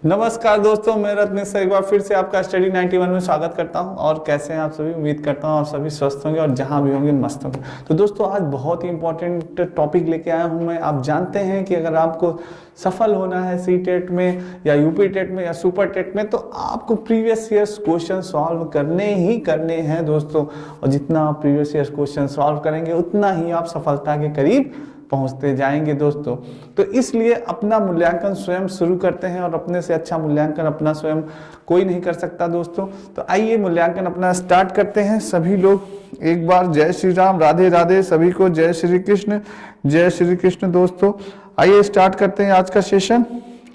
नमस्कार दोस्तों, मैं रत्नेश सर एक बार फिर से आपका स्टडी 91 में स्वागत करता हूं। और कैसे हैं आप सभी? उम्मीद करता हूं आप सभी स्वस्थ होंगे और जहां भी होंगे मस्त होंगे। तो दोस्तों आज बहुत ही इंपॉर्टेंट टॉपिक लेके आया हूं मैं। आप जानते हैं कि अगर आपको सफल होना है सी टेट में या यूपी टेट में या सुपर टेट में, तो आपको प्रीवियस ईयर्स क्वेश्चन सॉल्व करने ही करने हैं दोस्तों। और जितना आप प्रीवियस ईयर्स क्वेश्चन सॉल्व करेंगे उतना ही आप सफलता के करीब पहुंचते जाएंगे दोस्तों। तो इसलिए अपना मूल्यांकन स्वयं शुरू करते हैं, और अपने से अच्छा मूल्यांकन अपना स्वयं कोई नहीं कर सकता दोस्तों। तो आइए मूल्यांकन अपना स्टार्ट करते हैं। सभी लोग एक बार जय श्री राम, राधे राधे सभी को, जय श्री कृष्ण, जय श्री कृष्ण दोस्तों। आइए स्टार्ट करते हैं आज का सेशन।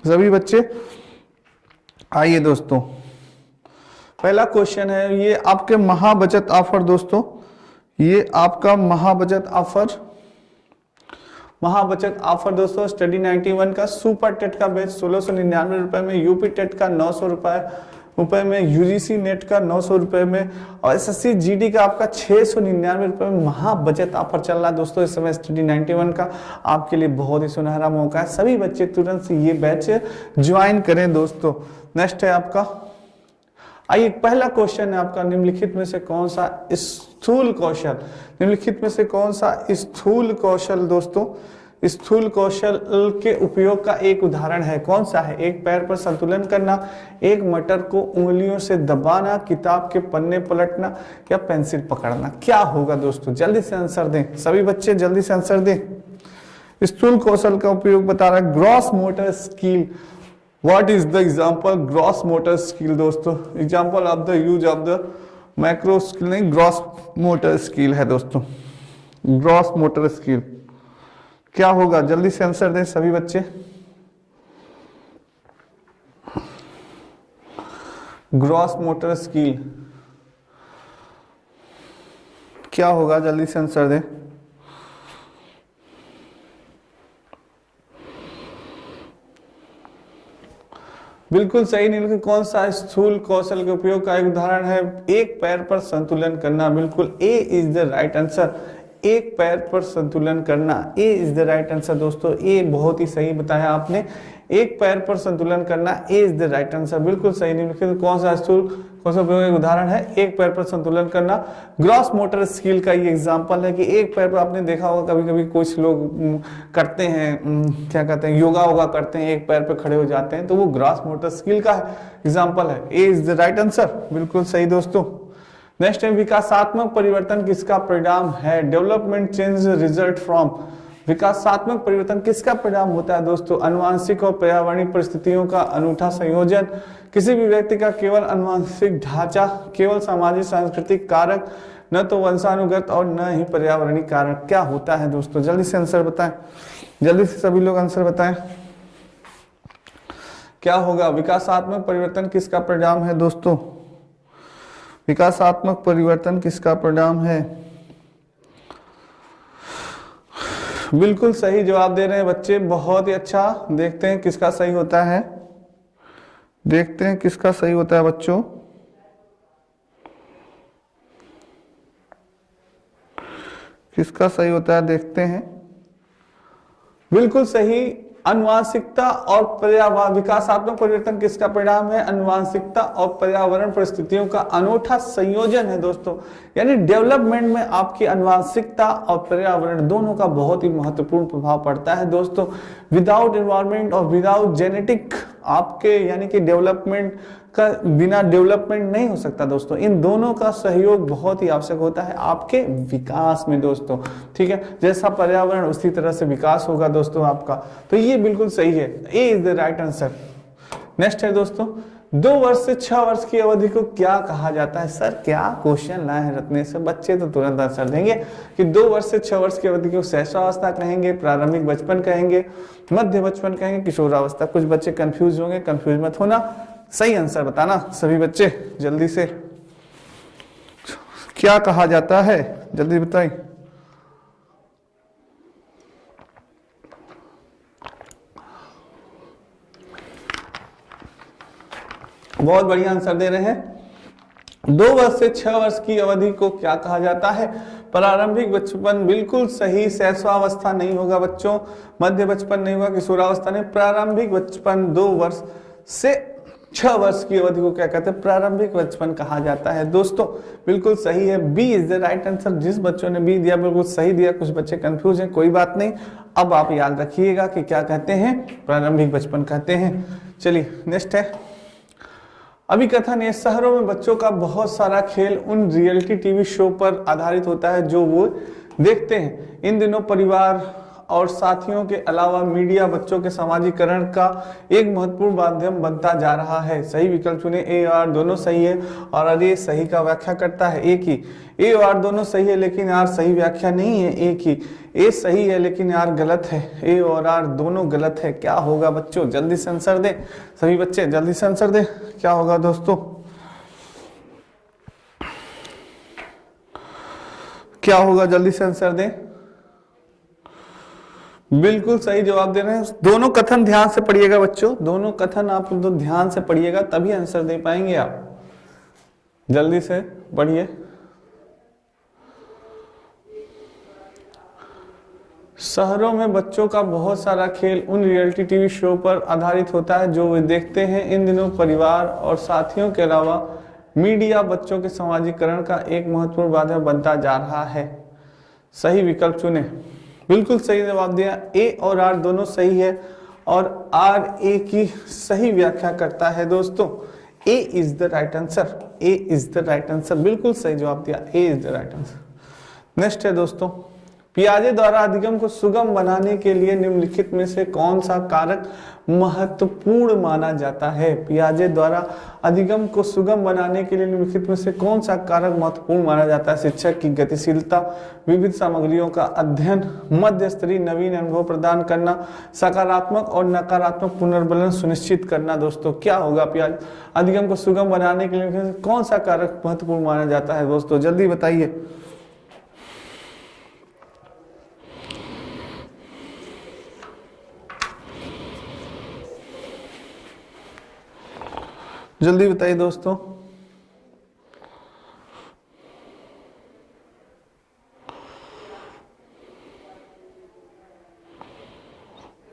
सभी बच्चे आइए दोस्तों, पहला क्वेश्चन है, ये आपके महाबचत ऑफर दोस्तों, ये आपका महाबचत ऑफर दोस्तों स्टडी 91 का सुपर टेट का बैच 1699 रुपए में, यूपी टेट का 900 रुपए में, यूजीसी नेट का 900 रुपए में, और एसएससी जीडी का आपका 699 रुपए में महाबचत ऑफर चल रहा है दोस्तों। इस समय स्टडी 91 का आपके लिए बहुत ही सुनहरा मौका है। सभी बच्चे तुरंत से ये बैच ज्वाइन करें दोस्तों। नेक्स्ट है आपका, आइए पहला क्वेश्चन है आपका, निम्नलिखित में से कौन सा स्थूल कौशल, निम्नलिखित में से कौन सा स्थूल कौशल दोस्तों, स्थूल कौशल के उपयोग का एक उदाहरण है? कौन सा है? एक पैर पर संतुलन करना, एक मटर को उंगलियों से दबाना, किताब के पन्ने पलटना, या पेंसिल पकड़ना। क्या होगा दोस्तों? जल्दी से आंसर दें सभी बच्चे, जल्दी से आंसर दें। स्थूल कौशल का उपयोग बता रहा है gross motor skill. What is the example? Gross motor skill दोस्तों, example of the use of the macro skill नहीं, gross motor skill है दोस्तों। gross motor skill क्या होगा? जल्दी से आंसर दें सभी बच्चे। ग्रॉस मोटर स्किल क्या होगा? जल्दी से आंसर दें। बिल्कुल सही। निम्नलिखित कौन सा स्थूल कौशल के उपयोग का एक उदाहरण है? एक पैर पर संतुलन करना। बिल्कुल ए इज द राइट आंसर। एक पैर पर संतुलन करना, ए इज द राइट आंसर दोस्तों। ए बहुत ही सही बताया आपने, एक पैर पर संतुलन करना, ए इज द राइट आंसर, बिल्कुल सही। निम्नलिखित कौन सा स्थूल कौशल उपयोग एक उदाहरण है? एक पैर पर संतुलन करना। ग्रॉस मोटर स्किल का ये एग्जांपल है कि एक पैर पर, आपने देखा होगा कभी कभी कुछ लोग करते हैं, क्या कहते हैं, योगा करते हैं, एक पैर पर खड़े हो जाते हैं, तो वो ग्रॉस मोटर स्किल का एग्जांपल है। A is the right answer, बिल्कुल सही दोस्तों। नेक्स्ट है, विकासात्मक परिवर्तन किसका परिणाम है? Development change result from. विकासात्मक परिवर्तन किसका परिणाम होता है दोस्तों? अनुवांशिक और पर्यावरणीय परिस्थितियों का अनूठा संयोजन, किसी भी व्यक्ति का केवल अनुवांशिक ढांचा, केवल सामाजिक सांस्कृतिक कारक, न तो वंशानुगत और न ही पर्यावरणीय कारक। क्या होता है दोस्तों? जल्दी से आंसर बताएं, जल्दी से सभी लोग आंसर बताएं। क्या होगा? विकासात्मक परिवर्तन किसका परिणाम है दोस्तों? विकासात्मक परिवर्तन किसका परिणाम है? बिल्कुल सही जवाब दे रहे हैं बच्चे, बहुत ही अच्छा। देखते हैं किसका सही होता है, देखते हैं किसका सही होता है बच्चों। किसका सही होता है देखते हैं। बिल्कुल सही, अनुवांशिकता और पर्यावरण। विकासात्मक परिवर्तन किसका परिणाम है? अनुवांशिकता और पर्यावरण परिस्थितियों का अनूठा संयोजन है दोस्तों। यानी डेवलपमेंट में आपकी अनुवांशिकता और पर्यावरण दोनों का बहुत ही महत्वपूर्ण प्रभाव पड़ता है दोस्तों। विदाउट एनवायरनमेंट और विदाउट जेनेटिक आपके, यानी कि डेवलपमेंट का बिना डेवलपमेंट नहीं हो सकता दोस्तों। इन दोनों का सहयोग बहुत ही आवश्यक होता है आपके विकास में दोस्तों। ठीक है, जैसा पर्यावरण उसी तरह से विकास होगा दोस्तों आपका। तो ये बिल्कुल सही है, A is the right answer. Next है दोस्तों, 2 वर्ष से 6 वर्ष की अवधि को क्या कहा जाता है? सर क्या क्वेश्चन लाए हैं रत्नेश से, बच्चे तो तुरंत आंसर देंगे कि 2 वर्ष से 6 वर्ष की अवधि को शैशवावस्था कहेंगे, प्रारंभिक बचपन कहेंगे, मध्य बचपन कहेंगे, किशोरावस्था। कुछ बच्चे कंफ्यूज होंगे, कंफ्यूज मत होना, सही आंसर बताना सभी बच्चे जल्दी से। क्या कहा जाता है जल्दी बताइए। बहुत बढ़िया आंसर दे रहे हैं। 2 वर्ष से 6 वर्ष की अवधि को क्या कहा जाता है? प्रारंभिक बचपन, बिल्कुल सही। शैशवावस्था नहीं होगा बच्चों, मध्य बचपन नहीं होगा, किशोरावस्था नहीं, प्रारंभिक बचपन 2 वर्ष से 6 वर्ष की अवधि को क्या कहते हैं, प्रारंभिक बचपन कहा जाता है। दोस्तों बिल्कुल सही है, B is the right answer. जिस बच्चों ने बी दिया बिल्कुल सही दिया, कुछ बच्चे कंफ्यूज हैं, कोई बात नहीं। अब आप याद रखिएगा कि क्या कहते हैं, प्रारंभिक बचपन कहते हैं। चलिए नेक्स्ट है, अभी कथन है, शहरों में बच्चों का बहुत सारा खेल उन रियलिटी टीवी शो पर आधारित होता है जो वो देखते हैं। इन दिनों परिवार और साथियों के अलावा मीडिया बच्चों के समाजीकरण का एक महत्वपूर्ण माध्यम बनता जा रहा है। सही विकल्प चुने, ए और आर दोनों सही है और अरे ये सही का व्याख्या करता है एक ही। ए और आर दोनों सही है लेकिन आर सही व्याख्या नहीं है, एक ही। ए सही है लेकिन आर गलत है, ए और आर दोनों गलत है। क्या होगा बच्चों, जल्दी से आंसर दें, सभी बच्चे जल्दी से आंसर दें, क्या होगा दोस्तों, क्या होगा, जल्दी से आंसर दें। बिल्कुल सही जवाब दे रहे हैं। दोनों कथन ध्यान से पढ़िएगा बच्चों, दोनों कथन आप तो ध्यान से पढ़िएगा तभी आंसर दे पाएंगे आप। जल्दी से पढ़िए। शहरों में बच्चों का बहुत सारा खेल उन रियलिटी टीवी शो पर आधारित होता है जो वे देखते हैं। इन दिनों परिवार और साथियों के अलावा मीडिया बच्चों के समाजीकरण का एक महत्वपूर्ण माध्यम बनता जा रहा है। सही विकल्प चुने, बिल्कुल सही जवाब दिया। ए और आर दोनों सही है और आर ए की सही व्याख्या करता है दोस्तों। A is the right answer, A is the right answer, बिल्कुल सही जवाब दिया, A is the right answer. Next है दोस्तों, पियाजे द्वारा अधिगम को सुगम बनाने के लिए निम्नलिखित में से कौन सा कारक महत्वपूर्ण माना जाता है। पियाजे द्वारा अधिगम को सुगम बनाने के लिए निम्नलिखित में से कौन सा कारक महत्वपूर्ण माना जाता है। शिक्षक की गतिशीलता, विविध सामग्रियों का अध्ययन, मध्य स्तरीय नवीन अनुभव प्रदान करना, सकारात्मक और नकारात्मक पुनर्बलन सुनिश्चित करना। दोस्तों क्या होगा, पियाजे अधिगम को सुगम बनाने के लिए कौन सा कारक महत्वपूर्ण माना जाता है दोस्तों, जल्दी बताइए। जल्दी बताइए दोस्तों।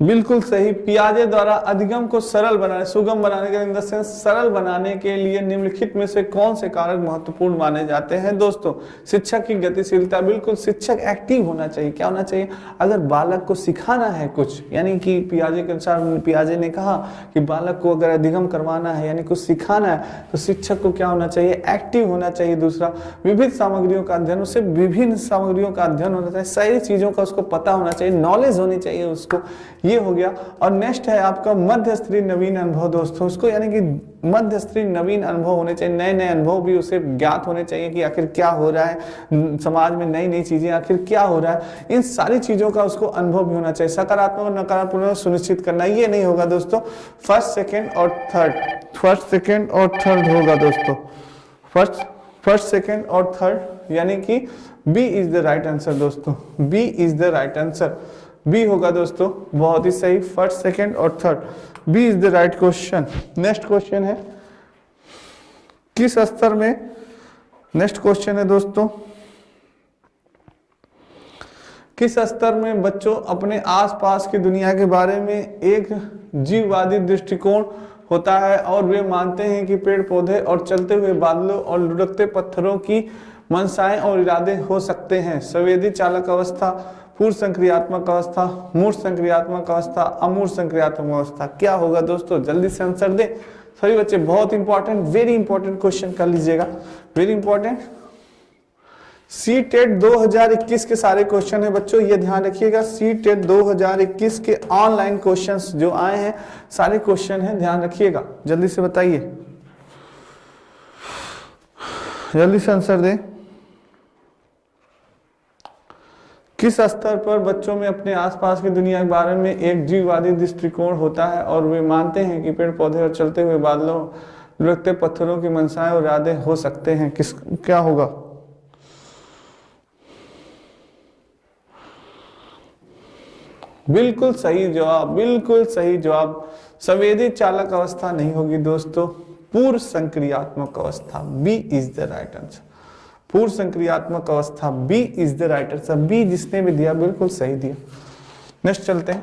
बिल्कुल सही, पियाजे द्वारा अधिगम को सरल बनाने, सुगम बनाने के लिए, सरल बनाने के लिए निम्नलिखित में से कौन से कारक महत्वपूर्ण माने जाते हैं दोस्तों। शिक्षक की गतिशीलता, बिल्कुल शिक्षक एक्टिव होना चाहिए। क्या होना चाहिए, अगर बालक को सिखाना है कुछ, यानी कि पियाजे के अनुसार पियाजे ने कहा कि बालक को अगर अधिगम करवाना है यानी कुछ सिखाना है तो शिक्षक को क्या होना चाहिए, एक्टिव होना चाहिए। दूसरा, विविध सामग्रियों का अध्ययन, उसे विभिन्न सामग्रियों का अध्ययन होना चाहिए, सारी चीजों का उसको पता होना चाहिए, नॉलेज होनी चाहिए उसको, ये हो गया। और नेक्स्ट है आपका मध्य स्तरीय नवीन अनुभव दोस्तों, उसको यानी कि मध्य स्तरीय नवीन अनुभव होने चाहिए, नए नए अनुभव भी उसे ज्ञात होने चाहिए कि आखिर क्या हो रहा है समाज में, नई नई चीजें आखिर क्या हो रहा है, इन सारी चीजों का उसको अनुभव भी होना चाहिए। सकारात्मक और नकारात्मक सुनिश्चित करना, ये नहीं होगा दोस्तों, फर्स्ट सेकेंड और थर्ड, फर्स्ट सेकेंड और थर्ड होगा दोस्तों, फर्स्ट सेकेंड और थर्ड, यानी कि B is the right answer दोस्तों, B is the right answer, B होगा दोस्तों, बहुत ही सही, फर्स्ट सेकेंड और third, B is the right question. Next question है, किस स्तर में, नेक्स्ट क्वेश्चन है दोस्तों, किस स्तर में बच्चों अपने आसपास की दुनिया के बारे में एक जीववादी दृष्टिकोण होता है और वे मानते हैं कि पेड़ पौधे और चलते हुए बादलों और लुढ़कते पत्थरों की मनसाएं और इरादे हो सकते हैं। संवेदी चालक अवस्था, पूर्व संक्रियात्मक अवस्था, मूर्त संक्रियात्मक अवस्था, अमूर्त संक्रियात्मक अवस्था, क्या होगा दोस्तों, जल्दी से आंसर दें सभी बच्चे। बहुत इंपॉर्टेंट, वेरी इंपॉर्टेंट क्वेश्चन कर लीजिएगा, वेरी इंपॉर्टेंट। सी टेट 2021 के सारे क्वेश्चन है बच्चों, ये ध्यान रखिएगा। सी टेट 2021 के ऑनलाइन क्वेश्चंस जो आए हैं सारे क्वेश्चन हैं, ध्यान रखिएगा। जल्दी से बताइए, जल्दी से आंसर दें। किस स्तर पर बच्चों में अपने आसपास की दुनिया के बारे में एक जीववादी दृष्टिकोण होता है और वे मानते हैं कि पेड़ पौधे और चलते हुए बादलों, लुढ़कते पत्थरों की मनसाएं और इरादे हो सकते हैं, किस, क्या होगा, बिल्कुल सही जवाब, बिल्कुल सही जवाब, संवेदी चालक अवस्था नहीं होगी दोस्तों, पूर्व संक्रियात्मक अवस्था, B is the right answer, पूर्व संक्रियात्मक अवस्था, B is the right answer, B जिसने भी दिया बिल्कुल सही दिया। नेक्स्ट चलते हैं,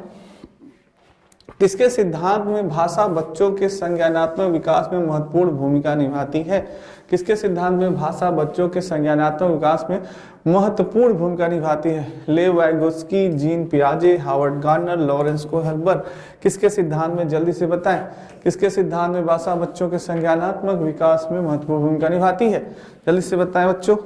किसके सिद्धांत में भाषा बच्चों के संज्ञानात्मक विकास में महत्वपूर्ण भूमिका निभाती है? किसके सिद्धांत में भाषा बच्चों के संज्ञानात्मक विकास में महत्वपूर्ण भूमिका निभाती है? लेव वाइगोत्स्की, जीन पियाजे, हार्वर्ड गार्डनर, लॉरेंस कोहलबर्ग। किसके सिद्धांत में, जल्दी से बताएं, किसके सिद्धांत में भाषा बच्चों के संज्ञानात्मक विकास में महत्वपूर्ण भूमिका निभाती है? जल्दी से बताएं बच्चों।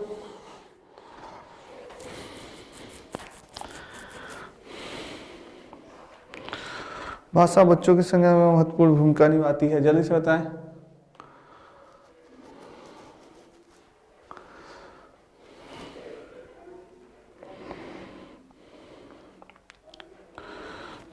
भाषा बच्चों के संज्ञान में महत्वपूर्ण भूमिका निभाती है, जल्दी से बताएं।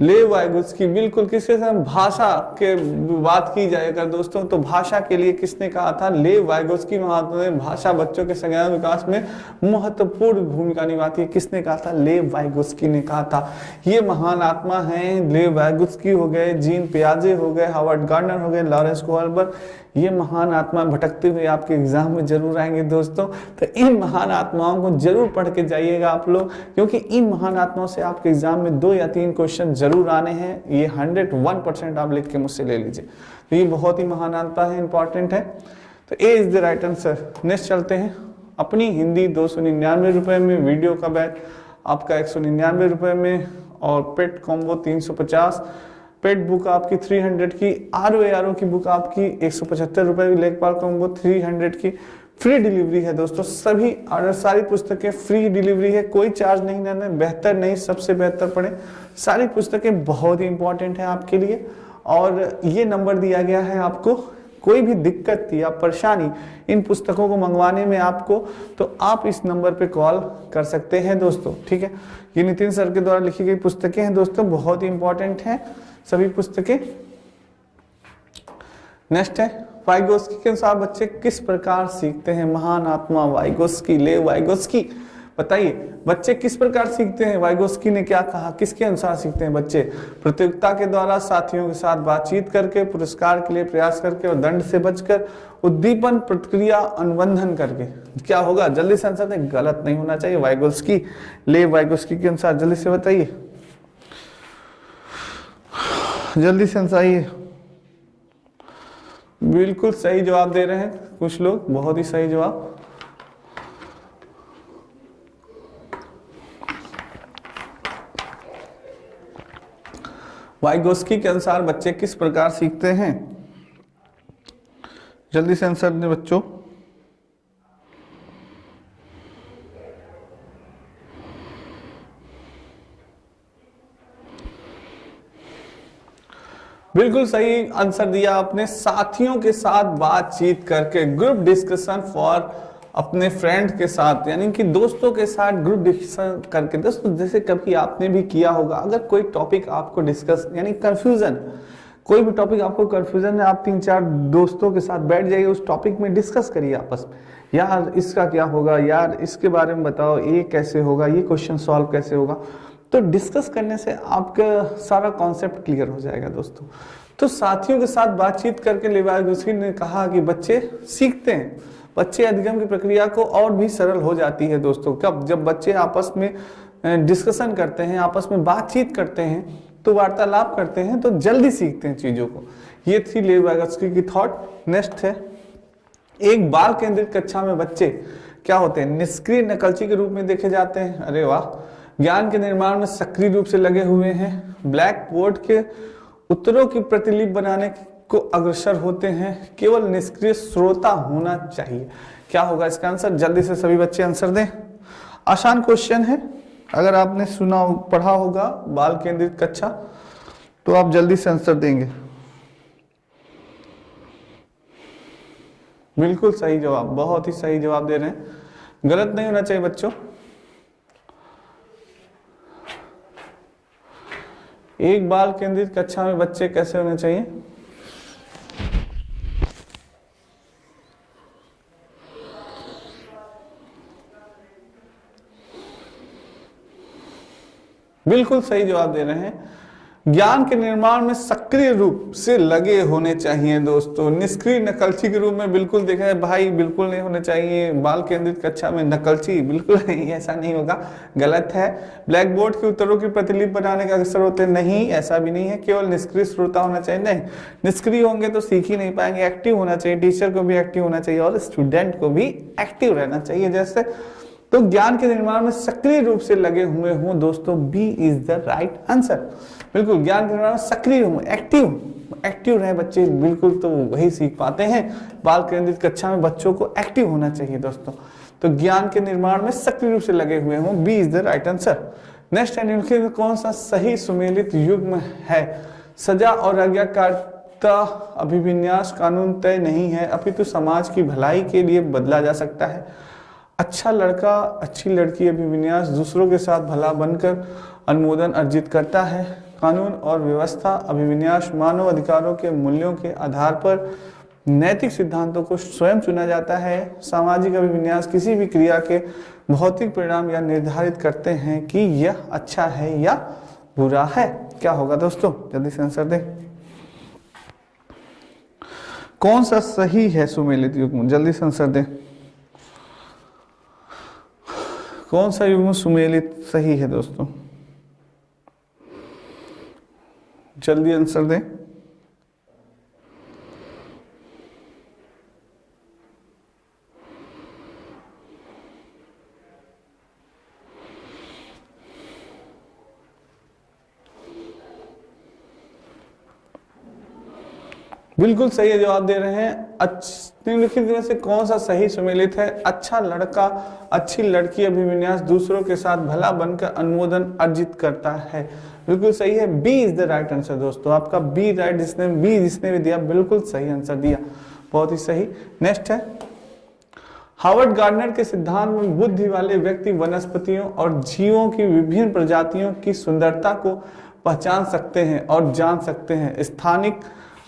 लेव वाइगोत्स्की, बिल्कुल। किसके साथ भाषा के बात की जाए अगर दोस्तों, तो भाषा के लिए किसने कहा था? लेव वाइगोत्स्की महात्मा ने भाषा बच्चों के संज्ञान विकास में महत्वपूर्ण भूमिका निभाती है। किसने कहा था? लेव वाइगोत्स्की ने कहा था। ये महान आत्मा हैं, लेव वाइगोत्स्की हो गए, जीन पियाजे हो गए, हार्वर्ड गार्डनर हो गए, लॉरेंस कोहलबर्ग। ये महान आत्मा भटकते हुए आपके एग्जाम में जरूर आएंगे दोस्तों। तो इन महान आत्माओं को जरूर पढ़ के जाइएगा आप लोग, क्योंकि इन महान आत्माओं से आपके एग्जाम में 2 या 3 क्वेश्चन जरूर आने हैं। ये 101% आप लिख के मुझसे ले लीजिए। तो ये बहुत ही महान आत्मा है, इंपॉर्टेंट है। तो A is the right answer. Next चलते हैं। अपनी हिंदी 299 रुपए में, वीडियो का बैच आपका 199 रुपए में, और पेट कॉम्बो 350, पेट बुक आपकी 300 की, आर की बुक आपकी 175 रुपए की, लेखपाल कॉम्बो 300 की। फ्री डिलीवरी है दोस्तों, सभी ऑर्डर, सारी पुस्तकें फ्री डिलीवरी है, कोई चार्ज नहीं लेना है। बेहतर नहीं, सबसे बेहतर पढ़े। सारी पुस्तकें बहुत ही इंपॉर्टेंट है आपके लिए। और ये नंबर दिया गया है आपको, कोई भी दिक्कत या परेशानी इन पुस्तकों को मंगवाने में आपको, तो आप इस नंबर पे कॉल कर सकते हैं दोस्तों, ठीक है। ये नितिन सर के द्वारा लिखी गई पुस्तकें हैं दोस्तों, बहुत ही इंपॉर्टेंट हैं सभी पुस्तकें। नेक्स्ट है, वाइगोत्स्की के अनुसार बच्चे किस प्रकार सीखते हैं? महान आत्मा वाइगोत्स्की, लेव वाइगोत्स्की, बताइए बच्चे किस प्रकार सीखते हैं? वाइगोत्स्की ने क्या कहा, किसके अनुसार सीखते हैं बच्चे? प्रतियोगिता के द्वारा, साथियों के साथ बातचीत करके, पुरस्कार के लिए प्रयास करके और दंड से बचकर, उद्दीपन, प्रतिक्रिया, अनुबंधन करके। क्या होगा? जल्दी से आंसर दें, गलत नहीं होना चाहिए। वाइगोत्स्की, लेव वाइगोत्स्की के अनुसार, जल्दी से बताइए, जल्दी से आंसर आइए। बिल्कुल सही जवाब दे रहे हैं कुछ लोग, बहुत ही सही जवाब। वाइगोत्स्की के अनुसार बच्चे किस प्रकार सीखते हैं? जल्दी से आंसर दें बच्चों। बिल्कुल सही आंसर दिया आपने, साथियों के साथ बातचीत करके, ग्रुप डिस्कशन फॉर अपने फ्रेंड के साथ, यानी कि दोस्तों के साथ ग्रुप डिस्कशन करके। दोस्तों जैसे कभी आपने भी किया होगा, अगर कोई टॉपिक आपको डिस्कस, यानी कंफ्यूजन, कोई भी टॉपिक आपको कंफ्यूजन है, आप 3-4 दोस्तों के साथ बैठ जाइए, उस टॉपिक में डिस्कस करिए आपस में। यार इसका क्या होगा, यार इसके बारे में बताओ, ये कैसे होगा, ये क्वेश्चन सॉल्व कैसे होगा। तो डिस्कस करने से आपका सारा कॉन्सेप्ट क्लियर हो जाएगा दोस्तों। तो साथियों के साथ बातचीत करके लेव वाइगोत्स्की ने कहा कि बच्चे सीखते हैं, बच्चे अधिगम की प्रक्रिया को और भी सरल हो जाती है दोस्तों। कब? जब बच्चे आपस में डिस्कशन करते हैं, आपस में बातचीत करते हैं, तो वार्तालाप करते हैं, तो जल्दी सीखते हैं चीजों को। ये थी लेव वाइगोत्स्की की थॉट। नेक्स्ट है, एक बाल केंद्रित कक्षा में बच्चे क्या होते हैं? निष्क्रिय नकलची के रूप में देखे जाते हैं। अरे वाह। ज्ञान के निर्माण में सक्रिय रूप से लगे हुए हैं, ब्लैक बोर्ड के उत्तरों की प्रतिलिपि बनाने को अग्रसर होते हैं, केवल निष्क्रिय श्रोता होना चाहिए। क्या होगा इसका आंसर? जल्दी से सभी बच्चे आंसर दें। आसान क्वेश्चन है, अगर आपने सुना पढ़ा होगा बाल केंद्रित कक्षा, तो आप जल्दी से आंसर देंगे। बिल्कुल सही जवाब, बहुत ही सही जवाब दे रहे हैं, गलत नहीं होना चाहिए बच्चों। एक बाल केंद्रित कक्षा में बच्चे कैसे होने चाहिए? बिल्कुल सही जवाब दे रहे हैं, ज्ञान के निर्माण में सक्रिय रूप से लगे होने चाहिए दोस्तों। निष्क्रिय नकलची के रूप में बिल्कुल देखा है भाई, बिल्कुल नहीं होने चाहिए। बाल केंद्रित कक्षा में नकलची बिल्कुल नहीं, ऐसा नहीं होगा, गलत है। ब्लैक बोर्ड के उत्तरों की प्रतिलिपि बनाने का अवसर होते नहीं, ऐसा भी नहीं है। केवल निष्क्रिय श्रोता होना चाहिए, नहीं, निष्क्रिय होंगे तो सीख ही नहीं पाएंगे। एक्टिव होना चाहिए, टीचर को भी एक्टिव होना चाहिए और स्टूडेंट को भी एक्टिव रहना चाहिए। जैसे तो ज्ञान के निर्माण में सक्रिय रूप से लगे हुए हों दोस्तों, B is the right answer. बिल्कुल, ज्ञान के निर्माण में सक्रिय हों, एक्टिव रहे बच्चे, बिल्कुल, तो वही सीख पाते हैं। बाल केंद्रित कक्षा में बच्चों को एक्टिव होना चाहिए दोस्तों। तो ज्ञान के निर्माण में सक्रिय रूप से लगे हुए हों, B is the right answer. Next है, निम्नलिखित में कौन सा सही सुमेलित युग्म है? सजा और आज्ञाकारिता अभिविन्यास कानून तय नहीं है, अपितु समाज की भलाई के लिए बदला जा सकता है। अच्छा लड़का अच्छी लड़की अभिविन्यास दूसरों के साथ भला बनकर अनुमोदन अर्जित करता है। कानून और व्यवस्था अभिविन्यास मानव अधिकारों के मूल्यों के आधार पर नैतिक सिद्धांतों को स्वयं चुना जाता है। सामाजिक अभिविन्यास किसी भी क्रिया के भौतिक परिणाम या निर्धारित करते हैं कि यह अच्छा है या बुरा है। क्या होगा दोस्तों, जल्दी से आंसर दें। कौन सा सही है सुमेलित युग्म? जल्दी से आंसर दें। कौन सा युग्म सुमेलित सही है दोस्तों? जल्दी आंसर दें। बिल्कुल सही है, जवाब दे रहे हैं। निम्नलिखित में से कौन सा सही सुमेलित है? अच्छा लड़का अच्छी लड़की अभिविन्यास दूसरों के साथ भला बनकर अनुमोदन अर्जित करता है। बिल्कुल सही है, B is the right answer दोस्तों। आपका बी राइट, जिसने भी दिया बिल्कुल सही आंसर दिया, बहुत ही सही। नेक्स्ट है, हार्वर्ड गार्डनर के सिद्धांत में बुद्धि वाले व्यक्ति वनस्पतियों और जीवों की विभिन्न प्रजातियों की सुंदरता को पहचान सकते हैं और जान सकते हैं। स्थानिक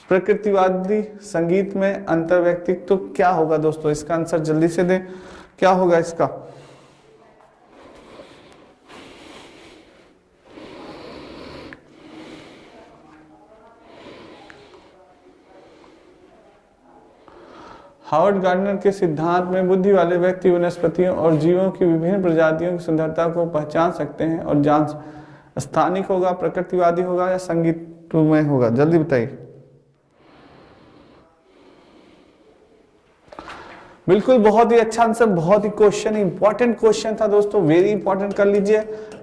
प्रकृतिवादी संगीत में अंतर्वैयक्तिक, तो क्या होगा दोस्तों इसका आंसर? जल्दी से दें, क्या होगा इसका? हार्वर्ड गार्डनर के सिद्धांत में बुद्धि वाले व्यक्ति वनस्पतियों और जीवों की विभिन्न प्रजातियों की सुंदरता को पहचान सकते हैं और जान। स्थानिक होगा, प्रकृतिवादी होगा या संगीत में होगा? जल्दी बताइए। बिल्कुल, बहुत ही अच्छा आंसर, बहुत ही क्वेश्चन इंपॉर्टेंट क्वेश्चन था दोस्तों, वेरी इंपॉर्टेंट कर लीजिए।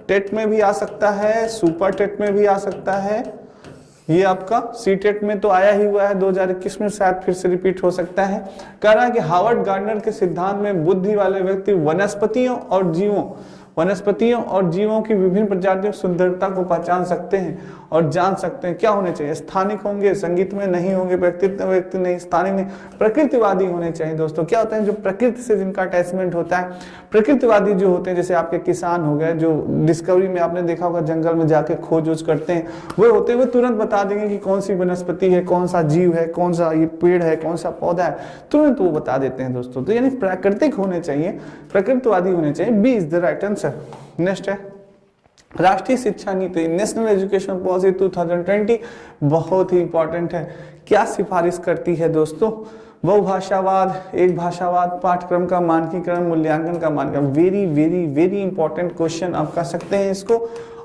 टेट में भी आ सकता है, सुपर टेट में भी आ सकता है, ये आपका सी टेट में तो आया ही हुआ है 2021 में, शायद फिर से रिपीट हो सकता है। कह रहा है कि हार्वर्ड गार्डनर के सिद्धांत में बुद्धि वाले व्यक्ति वनस्पतियों और जीवों की विभिन्न प्रजातियों की सुंदरता को पहचान सकते हैं और जान सकते हैं। क्या होने चाहिए? स्थानिक होंगे, संगीत में नहीं होंगे, व्यक्ति नहीं, स्थानिक नहीं, प्रकृतिवादी होने चाहिए दोस्तों। क्या होता है, जो प्रकृति से जिनका अटैचमेंट होता है, प्रकृतिवादी जो होते हैं, जैसे आपके किसान हो गए, जो डिस्कवरी में आपने देखा होगा जंगल में जाके खोज करते हैं, वो होते हुए तुरंत बता देंगे कि कौन सी वनस्पति है, कौन सा जीव है, कौन सा ये पेड़ है, कौन सा पौधा है, तुरंत वो बता देते हैं दोस्तों। तो यानी प्राकृतिक होने चाहिए, प्रकृतिवादी होने चाहिए, B is the right answer. Next है, राष्ट्रीय शिक्षा नीति नेशनल एजुकेशन पॉलिसी 2020 बहुत ही इंपॉर्टेंट है। क्या सिफारिश करती है दोस्तों? बहुभाषावाद, एक भाषावाद, पाठ्यक्रम का मानकीकरण, मूल्यांकन का मानकीकरण। Very very very important question आप कह सकते हैं इसको।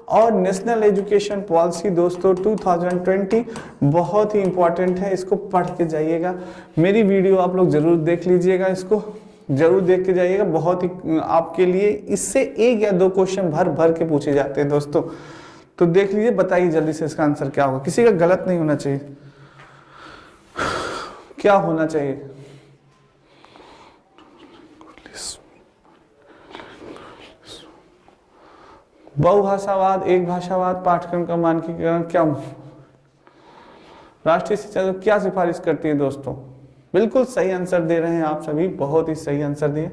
और नेशनल एजुकेशन पॉलिसी दोस्तों 2020 बहुत ही इंपॉर्टेंट है, इसको पढ़ के जाइएगा। मेरी वीडियो आप लोग जरूर देख लीजिएगा, इसको जरूर देख के जाइएगा। बहुत ही आपके लिए इससे 1 या 2 क्वेश्चन भर भर के पूछे जाते हैं दोस्तों, तो देख लीजिए। बताइए जल्दी से इसका आंसर क्या होगा, किसी का गलत नहीं होना चाहिए। क्या होना चाहिए? बहुभाषावाद, एक भाषावाद, पाठ्यक्रम का मानकीकरण, क्या राष्ट्रीय शिक्षा क्या सिफारिश करती है दोस्तों? बिल्कुल सही आंसर दे रहे हैं आप सभी, बहुत ही सही आंसर दिए।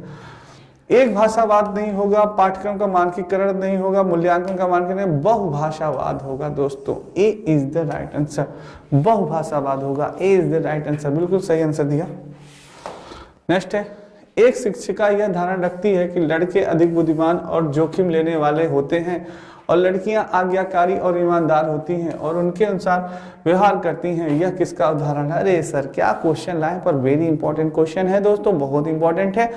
एक भाषावाद नहीं होगा, पाठ्यक्रम का मानकीकरण नहीं होगा, मूल्यांकन का मानकीकरण, बहुभाषावाद होगा दोस्तों। A is the right answer, बहुभाषावाद होगा, ए इज द राइट आंसर, बिल्कुल सही आंसर दिया। नेक्स्ट है, एक शिक्षिका यह धारणा रखती है कि लड़के अधिक बुद्धिमान और जोखिम लेने वाले होते हैं और लड़कियां आज्ञाकारी और ईमानदार होती हैं और उनके अनुसार व्यवहार करती हैं। यह किसका उदाहरण है? अरे सर क्या क्वेश्चन लाए, पर वेरी इंपॉर्टेंट क्वेश्चन है दोस्तों, बहुत इंपॉर्टेंट है।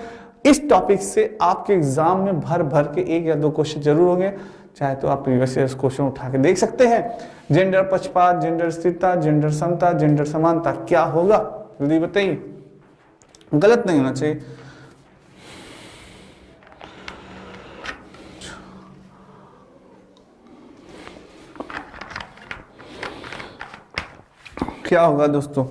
इस टॉपिक से आपके एग्जाम में भर भर के 1 या 2 क्वेश्चन जरूर होंगे, चाहे तो आप प्रीवियस ईयर क्वेश्चन उठा के देख सकते हैं। जेंडर पक्षपात, जेंडर स्थिरता, जेंडर समता, जेंडर समानता क्या होगा जल्दी बताइए, गलत नहीं होना चाहिए। क्या होगा दोस्तों?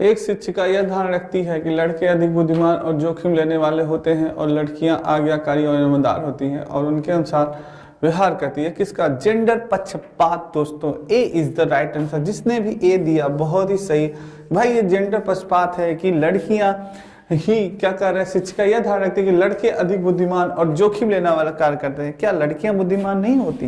एक शिक्षिका यह ध्यान रखती है कि लड़के अधिक बुद्धिमान और जोखिम लेने वाले होते हैं और लड़कियां आज्ञाकारी और ईमानदार होती हैं और उनके अनुसार व्यवहार करती है। किसका? जेंडर पक्षपात दोस्तों, A is the right answer. जिसने भी ए दिया बहुत ही सही भाई, ये जेंडर पक्षपात है कि लड़कियां ही क्या कर रहे हैं। शिक्षिका यह ध्यान रखती है कि लड़के अधिक बुद्धिमान और जोखिम लेने वाला कार्य करते हैं। क्या लड़कियां बुद्धिमान नहीं होती?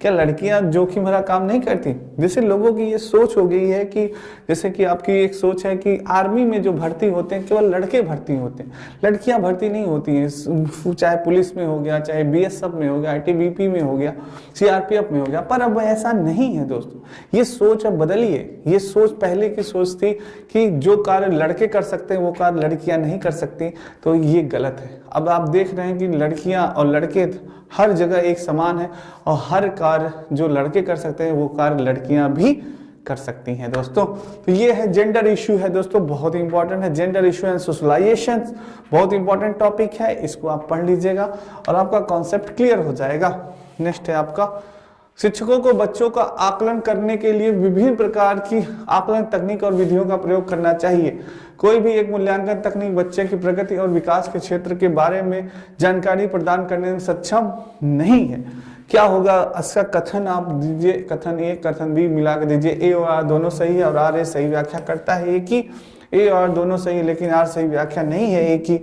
क्या लड़कियां जोखिम भरा काम नहीं करती? जैसे लोगों की ये सोच हो गई है कि जैसे कि आपकी एक सोच है कि आर्मी में जो भर्ती होते हैं केवल लड़के भर्ती होते हैं, लड़कियां भर्ती नहीं होती हैं। चाहे पुलिस में हो गया, चाहे बीएसएफ में हो गया, आईटीबीपी में हो गया, सीआरपीएफ में हो गया। पर अब ऐसा नहीं है दोस्तों, ये सोच अब बदलिए। ये सोच पहले की सोच थी कि जो कार्य लड़के कर सकते हैं वो कार्य लड़कियां नहीं कर सकती, तो ये गलत है। अब आप देख रहे हैं कि लड़कियां और लड़के हर जगह एक समान है और हर कार्य जो लड़के कर सकते हैं वो कार्य लड़कियां भी कर सकती हैं दोस्तों। तो ये है जेंडर इश्यू है दोस्तों, बहुत इंपॉर्टेंट है। जेंडर इश्यू एंड सोशलाइजेशन बहुत इंपॉर्टेंट टॉपिक है, इसको आप पढ़ लीजिएगा और आपका कॉन्सेप्ट क्लियर हो जाएगा। नेक्स्ट है आपका, शिक्षकों को बच्चों का आकलन करने के लिए विभिन्न प्रकार की आकलन तकनीक और विधियों का प्रयोग करना चाहिए। कोई भी एक मूल्यांकन तकनीक बच्चे की प्रगति और विकास के क्षेत्र के बारे में जानकारी प्रदान करने में सक्षम नहीं है। क्या होगा इसका कथन? आप दीजिए, कथन ए कथन बी मिला के दीजिए। ए और आर दोनों सही है और आर ए सही व्याख्या करता है ए की। ए और आर दोनों सही है लेकिन आर सही व्याख्या नहीं है ए की।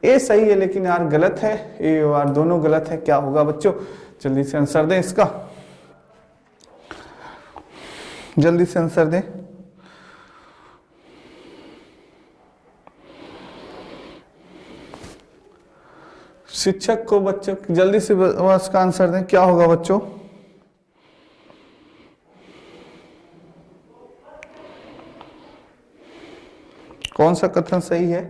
ए सही है लेकिन आर गलत है, ए और आर दोनों गलत है। क्या होगा बच्चों? जल्दी से आंसर दें इसका, जल्दी से आंसर दें। शिक्षक को बच्चों जल्दी से इसका आंसर दें, क्या होगा बच्चों? कौन सा कथन सही है?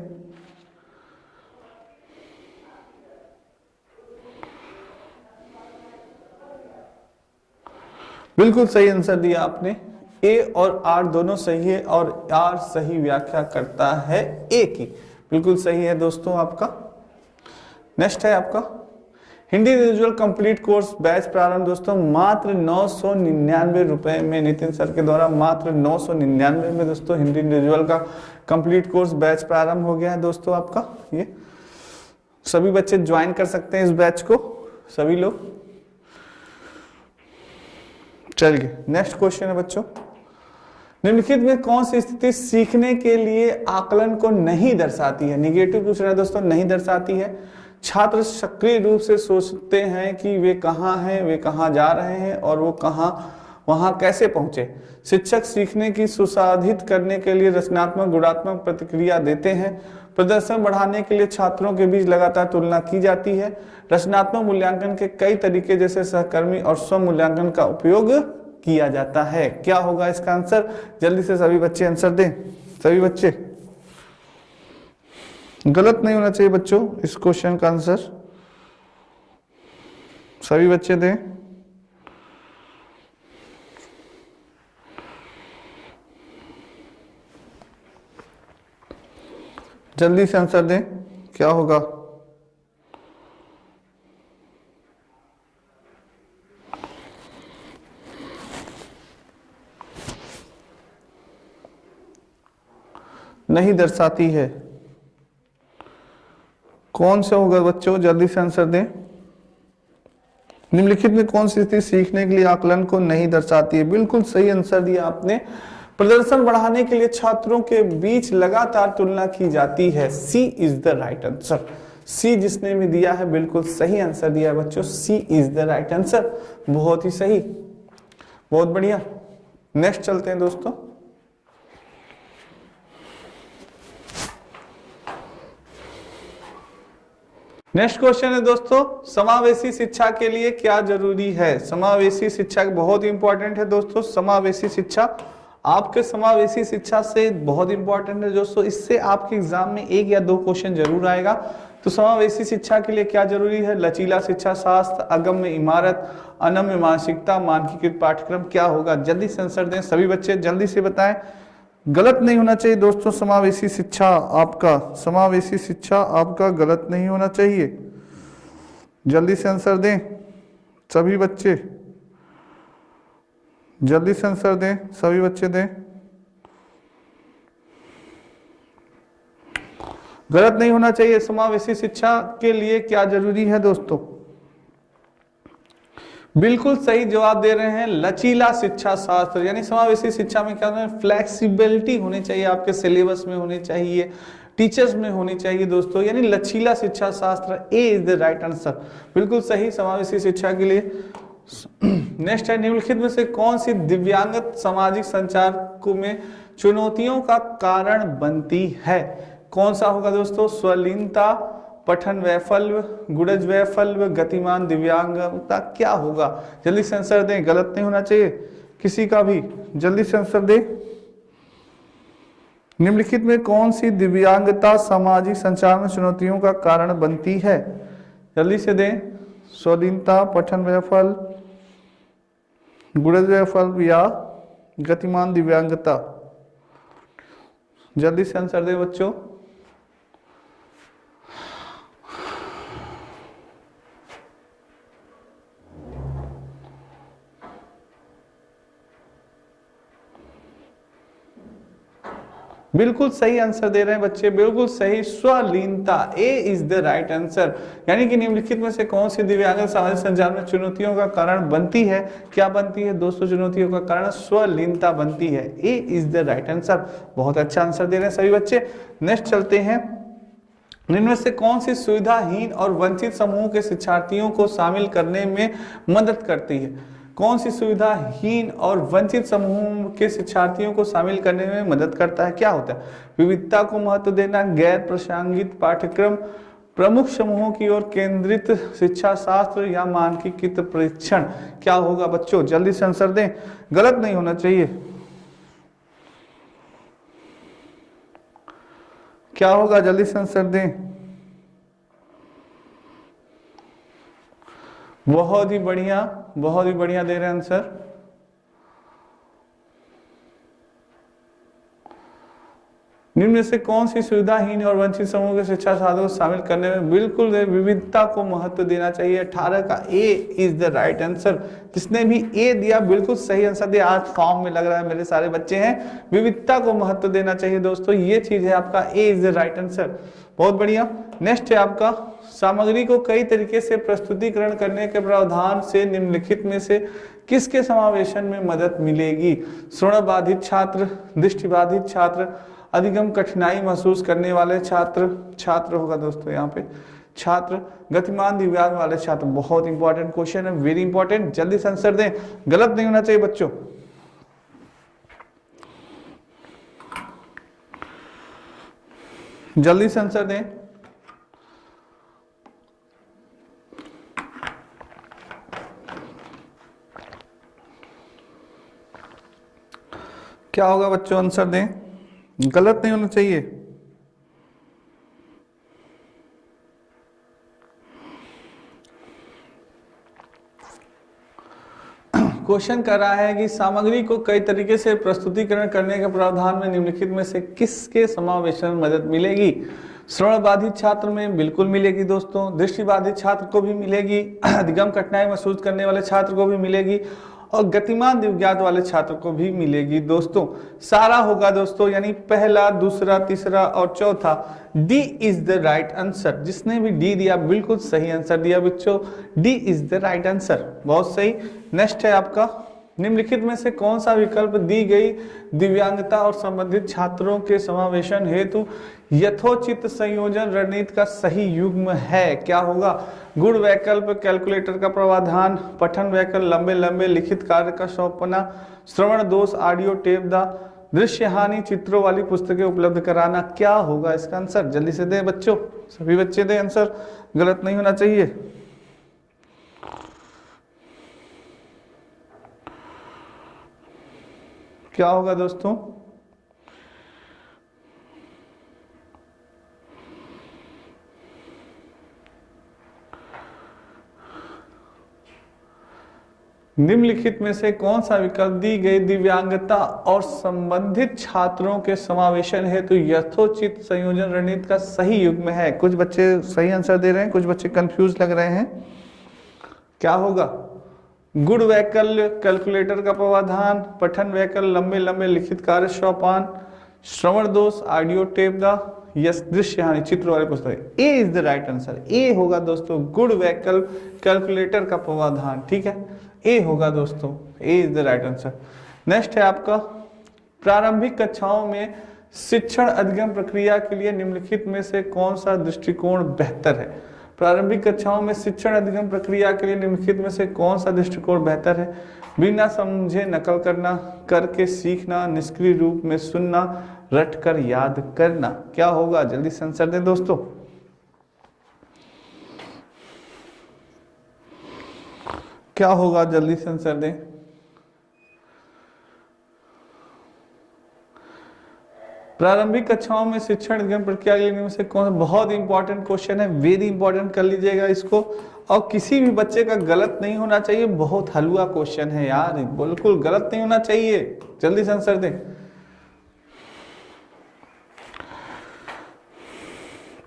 बिल्कुल सही आंसर दिया आपने। ए और आर दोनों सही है और आर सही व्याख्या करता है ए की। बिल्कुल सही है दोस्तों आपका। नेक्स्ट है आपका Hindi individual complete course batch प्रारंभ दोस्तों मात्र 999 रुपए में, नितिन सर के द्वारा मात्र 999 में दोस्तों हिंदी इंडिविजुअल का कंप्लीट कोर्स बैच प्रारंभ हो गया है दोस्तों आपका। ये सभी बच्चे ज्वाइन कर सकते हैं इस बैच को, सभी लोग। चलिए नेक्स्ट क्वेश्चन है बच्चों, निम्नलिखित में कौन सी स्थिति सीखने के लिए आकलन को नहीं दर्शाती है? निगेटिव पूछ रहा है दोस्तों, नहीं दर्शाती है। छात्र सक्रिय रूप से सोचते हैं कि वे कहाँ हैं, वे कहाँ जा रहे हैं और वो कहाँ वहां कैसे पहुंचे। शिक्षक सीखने की सुसाधित करने के लिए रचनात्मक गुणात्मक प्रतिक्रिया देते हैं। प्रदर्शन बढ़ाने के लिए छात्रों के बीच लगातार तुलना की जाती है। रचनात्मक मूल्यांकन के कई तरीके जैसे सहकर्मी और स्व मूल्यांकन का उपयोग किया जाता है। क्या होगा इसका आंसर? जल्दी से सभी बच्चे आंसर दें, सभी बच्चे। गलत नहीं होना चाहिए बच्चों इस क्वेश्चन का आंसर, सभी बच्चे दें। जल्दी से आंसर दें, क्या होगा? नहीं दर्शाती है। कौन से होगा बच्चों? जल्दी से आंसर दें। निम्नलिखित में कौन सी स्थिति सीखने के लिए आकलन को नहीं दर्शाती है? बिल्कुल सही आंसर दिया आपने। प्रदर्शन बढ़ाने के लिए छात्रों के बीच लगातार तुलना की जाती है। सी इज द राइट आंसर। सी जिसने भी दिया है बिल्कुल सही आंसर दिया है बच्चों, सी इज द राइट आंसर। बहुत ही सही, बहुत बढ़िया। नेक्स्ट चलते हैं दोस्तों। नेक्स्ट क्वेश्चन है दोस्तों, समावेशी शिक्षा के लिए क्या जरूरी है। समावेशी शिक्षा बहुत इंपॉर्टेंट है दोस्तों। समावेशी शिक्षा आपके समावेशी शिक्षा से बहुत इंपॉर्टेंट है दोस्तों। इससे आपके एग्जाम में 1 या 2 क्वेश्चन जरूर आएगा। तो समावेशी शिक्षा के लिए क्या जरूरी है। लचीला शिक्षा शास्त्र, अगम्य इमारत, अनम्य मानसिकता, मानकीकृत पाठ्यक्रम, क्या होगा। जल्दी से आंसर दें सभी बच्चे, जल्दी से बताएं। गलत नहीं होना चाहिए दोस्तों। समावेशी शिक्षा आपका, समावेशी शिक्षा आपका गलत नहीं होना चाहिए। जल्दी से आंसर दें सभी बच्चे, जल्दी से आंसर दें सभी बच्चे दें। गलत नहीं होना चाहिए। समावेशी शिक्षा के लिए क्या जरूरी है दोस्तों। बिल्कुल सही जवाब दे रहे हैं, लचीला शिक्षा शास्त्र। यानी समावेशी शिक्षा में क्या होना है, फ्लेक्सिबिलिटी होनी चाहिए, आपके सिलेबस में होनी चाहिए, टीचर्स में होनी चाहिए दोस्तों। यानी लचीला शिक्षा शास्त्र, ए इज द राइट आंसर, बिल्कुल सही समावेशी शिक्षा के लिए। नेक्स्ट है, निम्नलिखित में से कौन सी दिव्यांगत सामाजिक संचार को में चुनौतियों का कारण बनती है। कौन सा होगा दोस्तों। स्वलीनता, पठन वैफल्य, गुणज वैफल्य, गतिमान दिव्यांगता, क्या होगा। जल्दी से आंसर दें, गलत नहीं होना चाहिए किसी का भी, जल्दी से आंसर दें। निम्नलिखित में कौन सी दिव्यांगता सामाजिक संचार में चुनौतियों का कारण बनती है। जल्दी से दें। स्वलीनता, पठन वैफल्य, गुणज वैफल्य या गतिमान दिव्यांगता। जल्दी से आंसर दें बच्चों। बिल्कुल सही आंसर दे रहे हैं बच्चे, बिल्कुल सही, स्वलीनता, ए इज द राइट आंसर। यानी कि निम्नलिखित में से कौन सी दिव्यांग सामाजिक संचार में चुनौतियों का कारण बनती है। क्या बनती है दोस्तों, चुनौतियों का कारण स्वलीनता बनती है, A is the right answer. बहुत अच्छा आंसर दे रहे हैं सभी बच्चे। नेक्स्ट चलते हैं, इनमें से कौन सी सुविधाहीन और वंचित समूह के शिक्षार्थियों को शामिल करने में मदद करती है। कौन सी सुविधाहीन और वंचित समूह के शिक्षार्थियों को शामिल करने में मदद करता है। क्या होता है। विविधता को महत्व देना, गैर प्रासंगिक पाठ्यक्रम, प्रमुख समूहों की ओर केंद्रित शिक्षा शास्त्र या मानकीकृत परीक्षण। क्या होगा बच्चों, जल्दी से आंसर दें, गलत नहीं होना चाहिए। क्या होगा, जल्दी से आंसर दें। बहुत ही बढ़िया, बहुत ही बढ़िया दे रहे हैं आंसर। निम्न में से कौन सी सुविधाहीन और वंचित समूह के शिक्षा साधनों को शामिल करने में बिल्कुल विविधता को महत्व देना चाहिए। 18 का ए इज द राइट आंसर। जिसने भी ए दिया बिल्कुल सही आंसर दिया। आज फॉर्म में लग रहा है मेरे सारे बच्चे हैं। विविधता को महत्व देना चाहिए दोस्तों, ये चीज है आपका, ए इज द राइट आंसर। बहुत बढ़िया। नेक्स्ट है आपका, सामग्री को कई तरीके से प्रस्तुतिकरण करने के प्रावधान से निम्नलिखित में से किसके समावेशन में मदद मिलेगी। श्रवण छात्र, दृष्टिबाधित छात्र, अधिगम कठिनाई महसूस करने वाले छात्र, छात्र होगा दोस्तों यहाँ पे छात्र, गतिमान दिव्यांग वाले छात्र। बहुत इंपॉर्टेंट क्वेश्चन है, वेरी इंपॉर्टेंट, जल्दी से आंसर दें, गलत नहीं होना चाहिए बच्चों। जल्दी से आंसर दें। क्या होगा बच्चों, आंसर दें, गलत नहीं होना चाहिए। क्वेश्चन कर रहा है कि सामग्री को कई तरीके से प्रस्तुतिकरण करने के प्रावधान में निम्नलिखित में से किसके समावेशन में मदद मिलेगी। श्रवण बाधित छात्र में बिल्कुल मिलेगी दोस्तों, दृष्टि बाधित छात्र को भी मिलेगी, अधिगम कठिनाई महसूस करने वाले छात्र को भी मिलेगी और गतिमान दिव्यांग वाले छात्र को भी मिलेगी दोस्तों। सारा होगा दोस्तों, यानी पहला, दूसरा, तीसरा और चौथा। D is the right answer. जिसने भी डी दिया बिल्कुल सही आंसर दिया बच्चों, D is the right answer, बहुत सही। नेक्स्ट है आपका, निम्नलिखित में से कौन सा विकल्प दी गई दिव्यांगता और संबंधित छात्रों के समावेशन हेतु यथोचित संयोजन रणनीति का सही युग्म है। क्या होगा। गुण वैकल्प, कैलकुलेटर का प्रावधान, पठन वैकल्प, लंबे लंबे लिखित कार्य का सौंपना, श्रवण दोष, ऑडियो टेप दा, दृश्य हानि, चित्रों वाली पुस्तकें उपलब्ध कराना। क्या होगा इसका आंसर, जल्दी से दें बच्चों, सभी बच्चे दें आंसर, गलत नहीं होना चाहिए। क्या होगा दोस्तों? निम्नलिखित में से कौन सा विकल्प दी गई दिव्यांगता और संबंधित छात्रों के समावेशन हेतु यथोचित संयोजन रणनीति का सही युग्म है? कुछ बच्चे सही आंसर दे रहे हैं, कुछ बच्चे कंफ्यूज लग रहे हैं। क्या होगा? गुण वैकल्य, कैलकुलेटर का प्रावधान, पठन वैकल्य, लंबे लंबे लिखित कार्य सोपान, श्रवण दोष, ऑडियो टेप द, यस दृश्य हानि, चित्र वाले पुस्तक। ए इज द राइट आंसर। ए होगा दोस्तों गुण वैकल्य कैलकुलेटर का प्रावधान। ठीक है, ए होगा दोस्तों, A is the right answer. Next है आपका, प्रारंभिक कक्षाओं में शिक्षण अधिगम प्रक्रिया के लिए निम्नलिखित में से कौन सा दृष्टिकोण बेहतर है? प्रारंभिक कक्षाओं में शिक्षण अधिगम प्रक्रिया के लिए निम्नलिखित में से कौन सा दृष्टिकोण बेहतर है? बिना समझे नकल करना, करके सीखना, निष्क्रिय रूप में सुनना, रट कर याद करना। क्या होगा? जल्दी से आंसर दें दोस्तों। क्या होगा? जल्दी से आंसर दें। प्रारंभिक कक्षाओं में शिक्षण अधिगम प्रक्रिया के लिए से कौन? बहुत इंपॉर्टेंट क्वेश्चन है, वेरी इंपॉर्टेंट, कर लीजिएगा इसको। और किसी भी बच्चे का गलत नहीं होना चाहिए, बहुत हलवा क्वेश्चन है यार, बिल्कुल गलत नहीं होना चाहिए। जल्दी से आंसर दें।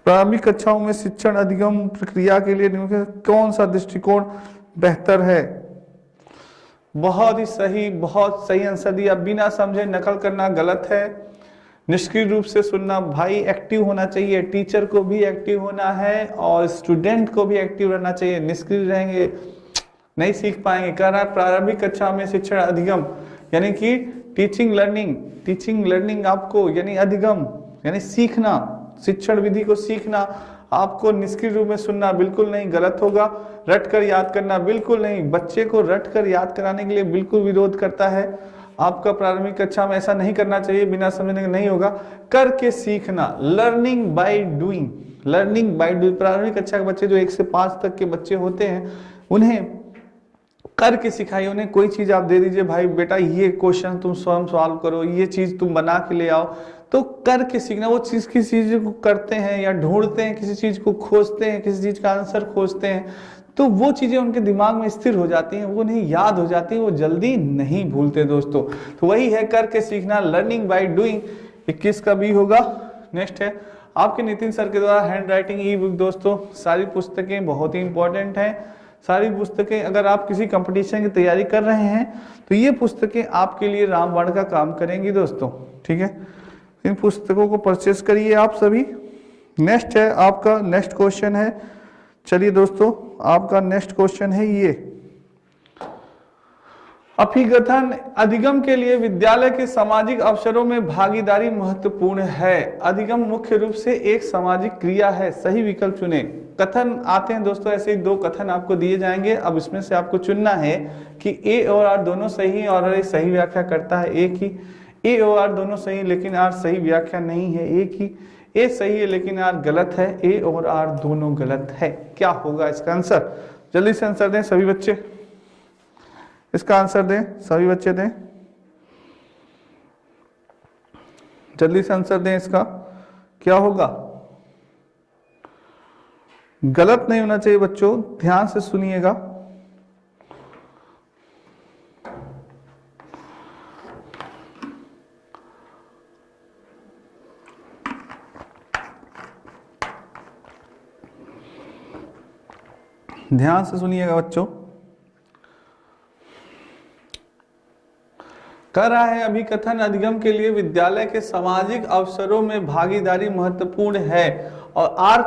प्रारंभिक कक्षाओं में शिक्षण अधिगम प्रक्रिया के लिए कौन सा दृष्टिकोण बेहतर है? बहुत ही सही, बहुत सही आंसर दिया। बिना समझे नकल करना गलत है। निष्क्रिय रूप से सुनना, भाई एक्टिव होना चाहिए, टीचर को भी एक्टिव होना है और स्टूडेंट को भी एक्टिव रहना चाहिए। निष्क्रिय रहेंगे नहीं सीख पाएंगे। कह रहा है प्रारंभिक कक्षा में शिक्षण अधिगम यानी कि टीचिंग लर्निंग आपको यानी अधिगम यानी सीखना, शिक्षण विधि को सीखना आपको। निष्क्रिय रूप में सुनना बिल्कुल नहीं, गलत होगा। रट कर याद करना बिल्कुल नहीं, बच्चे को रट कर याद कराने के लिए बिल्कुल विरोध करता है। आपका प्रारंभिक कक्षा में ऐसा नहीं करना चाहिए, बिना समझने के नहीं होगा। करके सीखना, लर्निंग बाय डूइंग, प्रारंभिक कक्षा के बच्चे जो 1 से 5 तक के बच्चे होते हैं उन्हें करके सिखाइए। उन्हें कोई चीज आप दे दीजिए, भाई बेटा ये क्वेश्चन तुम स्वयं सॉल्व करो, ये चीज तुम बना के ले आओ, तो करके सीखना। वो चीज किसी चीज को करते हैं या ढूंढते हैं, किसी चीज को खोजते हैं, किसी चीज का आंसर खोजते हैं, तो वो चीजें उनके दिमाग में स्थिर हो जाती हैं, वो उन्हें याद हो जाती है, वो जल्दी नहीं भूलते दोस्तों। तो वही है करके सीखना, लर्निंग बाय डूइंग। 21 का बी होगा। नेक्स्ट है आपके नितिन सर के द्वारा हैंड राइटिंग ई बुक। दोस्तों सारी पुस्तकें बहुत ही इंपॉर्टेंट हैं। सारी पुस्तकें अगर आप किसी कंपटीशन की तैयारी कर रहे हैं तो ये पुस्तकें आपके लिए रामबाण का काम करेंगी दोस्तों। ठीक है, इन पुस्तकों को परचेस करिए आप सभी। नेक्स्ट है आपका, नेक्स्ट क्वेश्चन है, चलिए दोस्तों आपका नेक्स्ट क्वेश्चन है ये, अभिकथन अधिगम के लिए विद्यालय के सामाजिक अवसरों में भागीदारी महत्वपूर्ण है। अधिगम मुख्य रूप से एक सामाजिक क्रिया है, सही विकल्प चुने। कथन आते हैं दोस्तों, ऐसे ही 2 कथन आपको दिए जाएंगे। अब इसमें से आपको चुनना है कि ए और आर दोनों सही है और सही व्याख्या करता है एक ही। ए और आर दोनों सही लेकिन आर सही व्याख्या नहीं है एक ही। ए सही है लेकिन आर गलत है, ए और आर दोनों गलत है। क्या होगा इसका आंसर? जल्दी से आंसर दें सभी बच्चे, इसका आंसर दें सभी बच्चे, दें जल्दी से आंसर दें इसका। क्या होगा? गलत नहीं होना चाहिए बच्चों, ध्यान से सुनिएगा। ध्यान से सुनिएगा बच्चों। कह रहा है अभिकथन अधिगम के लिए विद्यालय के सामाजिक अवसरों में भागीदारी महत्वपूर्ण है। और आर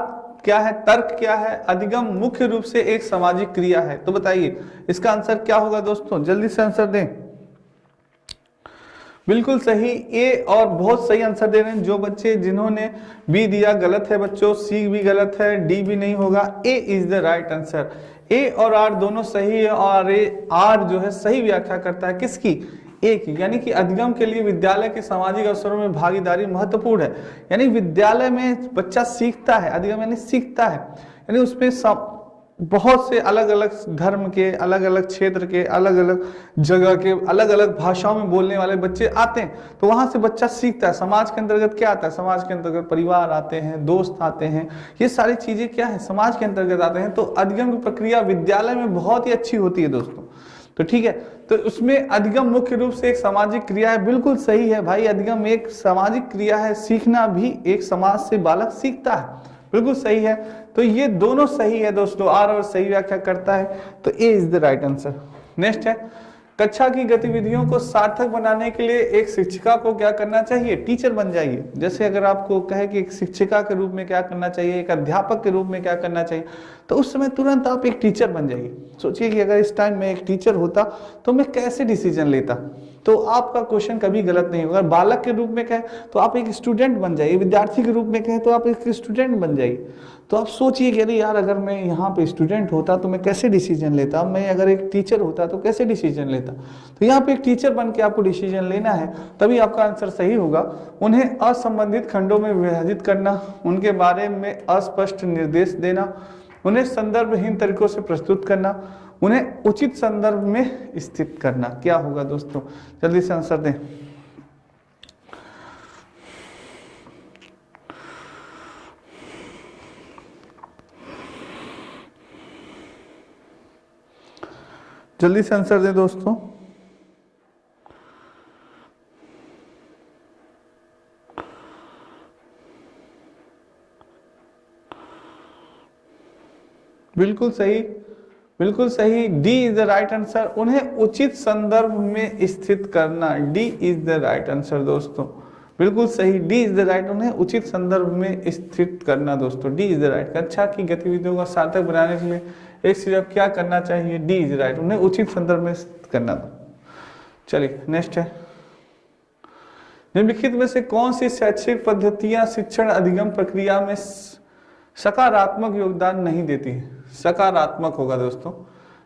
क्या है? तर्क क्या है? अधिगम मुख्य रूप से एक सामाजिक क्रिया है। तो बताइए इसका आंसर क्या होगा दोस्तों? जल्दी से आंसर दें। बिल्कुल सही, ए और बहुत सही आंसर दे रहे हैं जो बच्चे जिन्होंने बी दिया। गलत है बच्चों, सी भी गलत है, डी भी नहीं होगा, ए इज द राइट आंसर। ए और आर दोनों सही है और आर जो है सही व्याख्या करता है किसकी? एक ही, यानी कि अधिगम के लिए विद्यालय के सामाजिक अवसरों में भागीदारी महत्वपूर्ण है। यानी विद्यालय में बच्चा सीखता है, अधिगम यानी सीखता है, यानी उसमें बहुत से अलग अलग धर्म के, अलग अलग क्षेत्र के, अलग अलग जगह के, अलग अलग भाषाओं में बोलने वाले बच्चे आते हैं, तो वहां से बच्चा सीखता है। समाज के अंतर्गत क्या आता है? समाज के अंतर्गत परिवार आते हैं, दोस्त आते हैं, ये सारी चीजें क्या है? समाज के अंतर्गत आते हैं। तो अधिगम की प्रक्रिया विद्यालय में बहुत ही अच्छी होती है दोस्तों। तो ठीक है, तो उसमें अधिगम मुख्य रूप से एक सामाजिक क्रिया है। बिल्कुल सही है भाई, अधिगम एक सामाजिक क्रिया है, सीखना भी एक समाज से बालक सीखता है, बिल्कुल सही है। तो ये दोनों सही है दोस्तों, आर और सही व्याख्या करता है, तो A is the right answer. Next है, कक्षा की गतिविधियों को सार्थक बनाने के लिए एक शिक्षिका को क्या करना चाहिए? टीचर बन जाइए। जैसे अगर आपको कहे कि एक शिक्षिका के रूप में क्या करना चाहिए, एक अध्यापक के रूप में क्या करना चाहिए, तो उस समय तुरंत आप एक टीचर बन जाइए। सोचिए कि अगर इस टाइम में एक टीचर होता तो मैं कैसे डिसीजन लेता, तो आपका क्वेश्चन कभी गलत नहीं होगा। बालक के रूप में कहे तो आप एक स्टूडेंट बन जाइए, विद्यार्थी के रूप में कहे तो आप एक स्टूडेंट बन जाइए। तो आप सोचिए कि अरे यार, अगर मैं यहाँ पे स्टूडेंट होता तो मैं कैसे डिसीजन लेता, मैं अगर एक टीचर होता तो कैसे डिसीजन लेता। तो यहाँ पे एक टीचर बन के आपको डिसीजन लेना है, तभी आपका आंसर सही होगा। उन्हें असंबंधित खंडों में विभाजित करना, उनके बारे में अस्पष्ट निर्देश देना, उन्हें संदर्भहीन तरीकों से प्रस्तुत करना, उन्हें उचित संदर्भ में स्थित करना। क्या होगा दोस्तों? जल्दी से आंसर दें। जल्दी से आंसर दें दोस्तों। बिल्कुल सही, बिल्कुल सही, D is the right answer. उन्हें उचित संदर्भ में स्थित करना, D is the right answer दोस्तों, बिल्कुल सही, डी इज द राइट। उन्हें उचित संदर्भ में स्थित करना दोस्तों, डी इज द राइट। कक्षा की गतिविधियों को सार्थक बनाने के लिए एक शिक्षक क्या करना चाहिए? डी इज राइट, उन्हें उचित संदर्भ में स्थित करना। चलिए नेक्स्ट है, निम्नलिखित में से कौन सी शैक्षिक पद्धतियां शिक्षण अधिगम प्रक्रिया में सकारात्मक योगदान नहीं देती है? सकारात्मक होगा दोस्तों,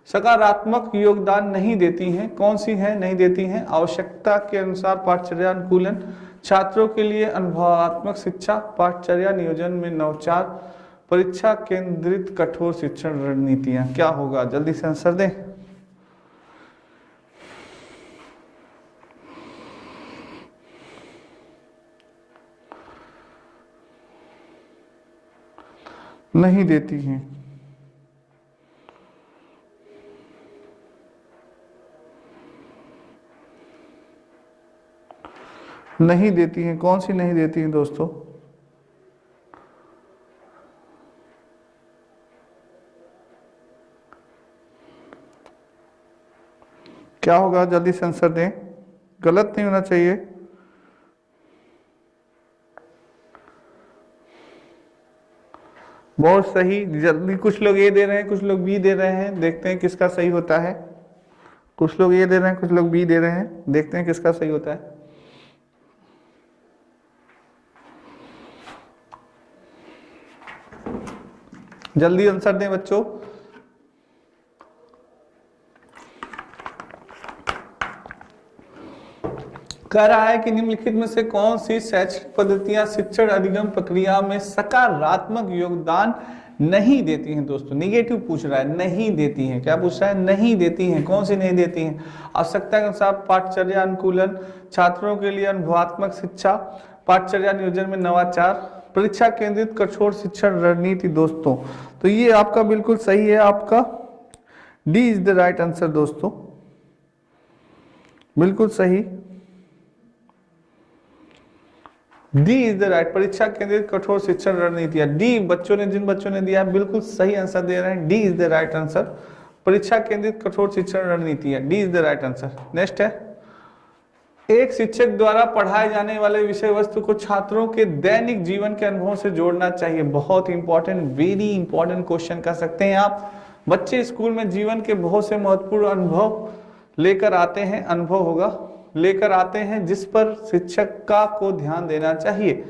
सकारात्मक योगदान नहीं देती हैं। कौन सी है नहीं देती हैं? आवश्यकता के अनुसार पाठचर्या अनुकूलन, छात्रों के लिए अनुभवात्मक शिक्षा, पाठचर्या नियोजन में नवाचार, परीक्षा केंद्रित कठोर शिक्षण रणनीतियां। क्या होगा? जल्दी से आंसर दें। नहीं देती हैं, नहीं देती हैं। कौन सी नहीं देती हैं दोस्तों? क्या होगा? जल्दी से आंसर दें, गलत नहीं होना चाहिए। बहुत सही, जल्दी। कुछ लोग ए दे रहे हैं, कुछ लोग बी दे रहे हैं, देखते हैं किसका सही होता है। कुछ लोग ए दे रहे हैं, कुछ लोग बी दे रहे हैं, देखते हैं किसका सही होता है। जल्दी आंसर दें बच्चों। कह रहा है कि निम्नलिखित में से कौन सी शैक्षिक पद्धतियां शिक्षण अधिगम प्रक्रिया में सकारात्मक योगदान नहीं देती हैं दोस्तों? निगेटिव पूछ रहा है, नहीं देती हैं। क्या पूछ रहा है? नहीं देती हैं। कौन सी नहीं देती हैं? आवश्यकता के अनुसार पाठचर्या अनुकूलन, छात्रों के लिए अनुभवात्मक शिक्षा, पाठचर्या नियोजन में नवाचार, परीक्षा केंद्रित कठोर शिक्षण रणनीति दोस्तों। तो ये आपका बिल्कुल सही है, आपका D is the right answer दोस्तों, बिल्कुल सही, डी इज द राइट। परीक्षा केंद्रित कठोर शिक्षण रणनीतियां, डी बच्चों ने, जिन बच्चों ने दिया बिल्कुल सही आंसर दे रहे हैं, D is the right answer. परीक्षा केंद्रित कठोर शिक्षण रणनीतियां, D is the right answer. Next है, एक शिक्षक द्वारा पढ़ाए जाने वाले विषय वस्तु को छात्रों के दैनिक जीवन के अनुभव से जोड़ना चाहिए। बहुत इंपॉर्टेंट, वेरी इंपॉर्टेंट क्वेश्चन कर सकते हैं आप। बच्चे स्कूल में जीवन के बहुत से महत्वपूर्ण अनुभव लेकर आते हैं, अनुभव होगा, लेकर आते हैं, जिस पर शिक्षक का को ध्यान देना चाहिए।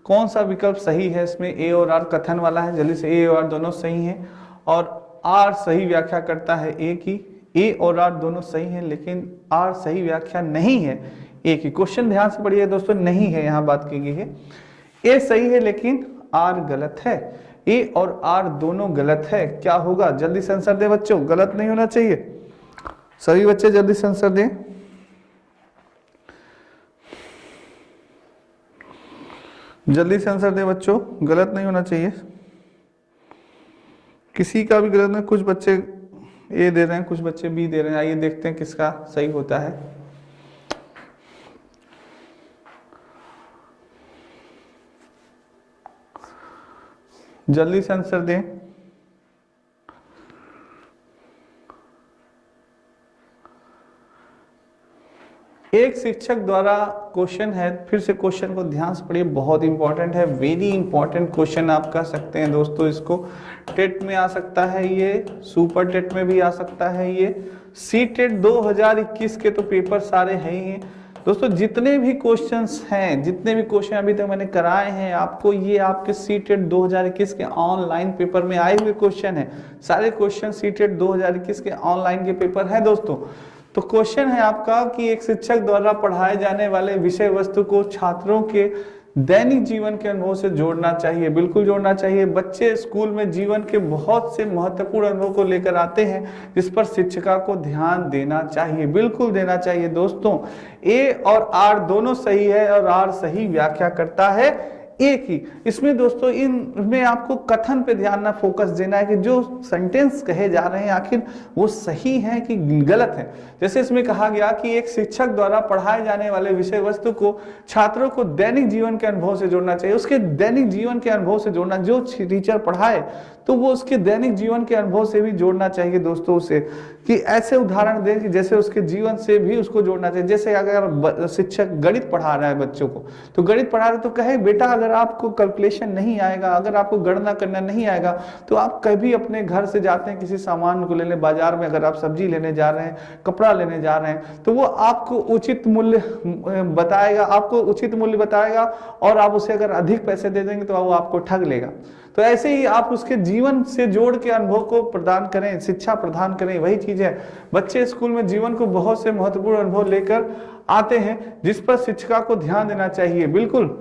कौन सा विकल्प सही है इसमें? ए और आर कथन वाला है, जल्दी से ए और आर दोनों सही हैं, और आर सही व्याख्या करता है ए की। ए और आर दोनों सही हैं, लेकिन आर सही व्याख्या नहीं है ए की। क्वेश्चन ध्यान से पढ़िए दोस्तों, नहीं है यहाँ बात की गई है। ए सही है लेकिन आर गलत है, ए और आर दोनों गलत है, क्या होगा? जल्दी से आंसर दे बच्चों, गलत नहीं होना चाहिए। सभी बच्चे जल्दी से आंसर दें, जल्दी से आंसर दे बच्चों, गलत नहीं होना चाहिए, किसी का भी गलत नहीं। कुछ बच्चे ए दे रहे हैं, कुछ बच्चे बी दे रहे हैं, आइए देखते हैं किसका सही होता है। जल्दी से आंसर दें। एक शिक्षक द्वारा क्वेश्चन है, फिर से क्वेश्चन को ध्यान से पढ़िए, बहुत इंपॉर्टेंट है, वेरी इंपॉर्टेंट क्वेश्चन आप कह सकते हैं दोस्तों। इसको टेट में आ सकता है, ये सुपर टेट में भी आ सकता है, ये सी टेट 2021 के तो पेपर सारे हैं ही हैं दोस्तों। जितने भी क्वेश्चंस हैं, जितने भी क्वेश्चन अभी तक मैंने कराए हैं आपको, ये आपके सी टेट 2021 के ऑनलाइन पेपर में आए हुए क्वेश्चन है। सारे क्वेश्चन सी टेट 2021 के ऑनलाइन के पेपर है दोस्तों। तो क्वेश्चन है आपका कि एक शिक्षक द्वारा पढ़ाए जाने वाले विषय वस्तु को छात्रों के दैनिक जीवन के अनुभव से जोड़ना चाहिए। बिल्कुल जोड़ना चाहिए। बच्चे स्कूल में जीवन के बहुत से महत्वपूर्ण अनुभव को लेकर आते हैं, जिस पर शिक्षिका को ध्यान देना चाहिए, बिल्कुल देना चाहिए दोस्तों। ए और आर दोनों सही है और आर सही व्याख्या करता है एक ही। इसमें दोस्तों इनमें आपको कथन पे ध्यान ना फोकस देना है कि जो सेंटेंस कहे जा रहे हैं आखिर वो सही है कि गलत है। जैसे इसमें कहा गया कि एक शिक्षक द्वारा पढ़ाए जाने वाले विषय वस्तु को छात्रों को दैनिक जीवन के अनुभव से जोड़ना चाहिए। उसके दैनिक जीवन के अनुभव से जोड़ना, जो टीचर पढ़ाए तो वो उसके दैनिक जीवन के अनुभव से भी जोड़ना चाहिए दोस्तों उसे, कि ऐसे उदाहरण दें कि जैसे उसके जीवन से भी उसको जोड़ना चाहिए। जैसे अगर शिक्षक गणित पढ़ा रहा है बच्चों को, तो गणित पढ़ा रहे तो कहे बेटा अगर आपको कैलकुलेशन नहीं आएगा, अगर आपको गणना करना नहीं आएगा, तो आप कभी अपने घर से जाते हैं किसी सामान को लेने, बाजार में अगर आप सब्जी लेने जा रहे हैं, कपड़ा लेने जा रहे हैं, तो वो आपको उचित मूल्य बताएगा, आपको उचित मूल्य बताएगा, और आप उसे अगर अधिक पैसे दे देंगे तो वो आपको ठग लेगा। तो ऐसे ही आप उसके जीवन से जोड़ के अनुभव को प्रदान करें, शिक्षा प्रदान करें। वही चीज है, बच्चे स्कूल में जीवन को बहुत से महत्वपूर्ण अनुभव लेकर आते हैं, जिस पर शिक्षिका को ध्यान देना चाहिए। बिल्कुल,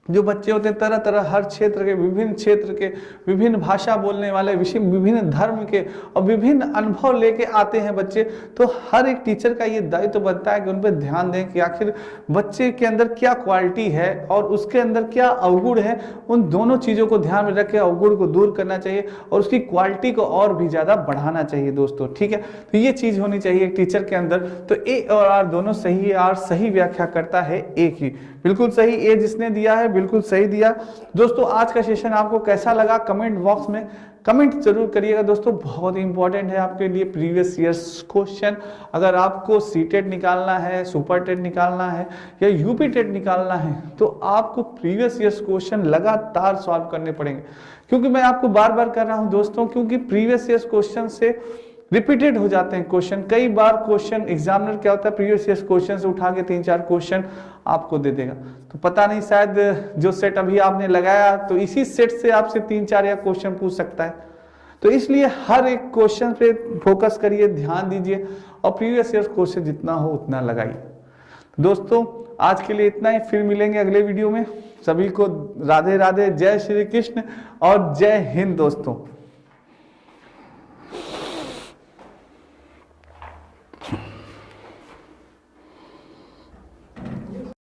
जो बच्चे होते हैं तरह तरह हर क्षेत्र के, विभिन्न क्षेत्र के, विभिन्न भाषा बोलने वाले, विभिन्न धर्म के और विभिन्न अनुभव लेके आते हैं बच्चे। तो हर एक टीचर का ये दायित्व तो बनता है कि उन पर ध्यान दें कि आखिर बच्चे के अंदर क्या क्वालिटी है और उसके अंदर क्या अवगुण है। उन दोनों चीज़ों को ध्यान में रख के अवगुण को दूर करना चाहिए और उसकी क्वालिटी को और भी ज़्यादा बढ़ाना चाहिए दोस्तों। ठीक है, तो ये चीज़ होनी चाहिए एक टीचर के अंदर। तो ए और आर दोनों सही है, आर सही व्याख्या करता है एक ही, बिल्कुल सही। ए जिसने दिया है बिल्कुल सही दिया। दोस्तों आज का सेशन आपको कैसा लगा कमेंट बॉक्स में कमेंट जरूर करिएगा दोस्तों। बहुत इंपॉर्टेंट है आपके लिए प्रीवियस ईयर्स क्वेश्चन। अगर आपको सी टेट निकालना है, सुपर टेट निकालना है या यूपी टेट निकालना है, तो आपको प्रीवियस ईयर्स क्वेश्चन लगातार सॉल्व करने पड़ेंगे। क्योंकि मैं आपको बार बार कर रहा हूं दोस्तों, क्योंकि प्रीवियस ईयर्स क्वेश्चन से रिपीटेड हो जाते हैं क्वेश्चन। कई बार क्वेश्चन एग्जामिनर क्या होता है, प्रीवियस ईयर क्वेश्चन से उठा के 3-4 क्वेश्चन आपको दे देगा। तो पता नहीं, शायद जो सेट अभी आपने लगाया तो इसी सेट से आपसे 3-4 या क्वेश्चन पूछ सकता है। तो इसलिए हर एक क्वेश्चन पे फोकस करिए, ध्यान दीजिए और प्रीवियस ईयर क्वेश्चन जितना हो उतना लगाइए। दोस्तों आज के लिए इतना ही, फिर मिलेंगे अगले वीडियो में। सभी को राधे राधे, जय श्री कृष्ण और जय हिंद दोस्तों।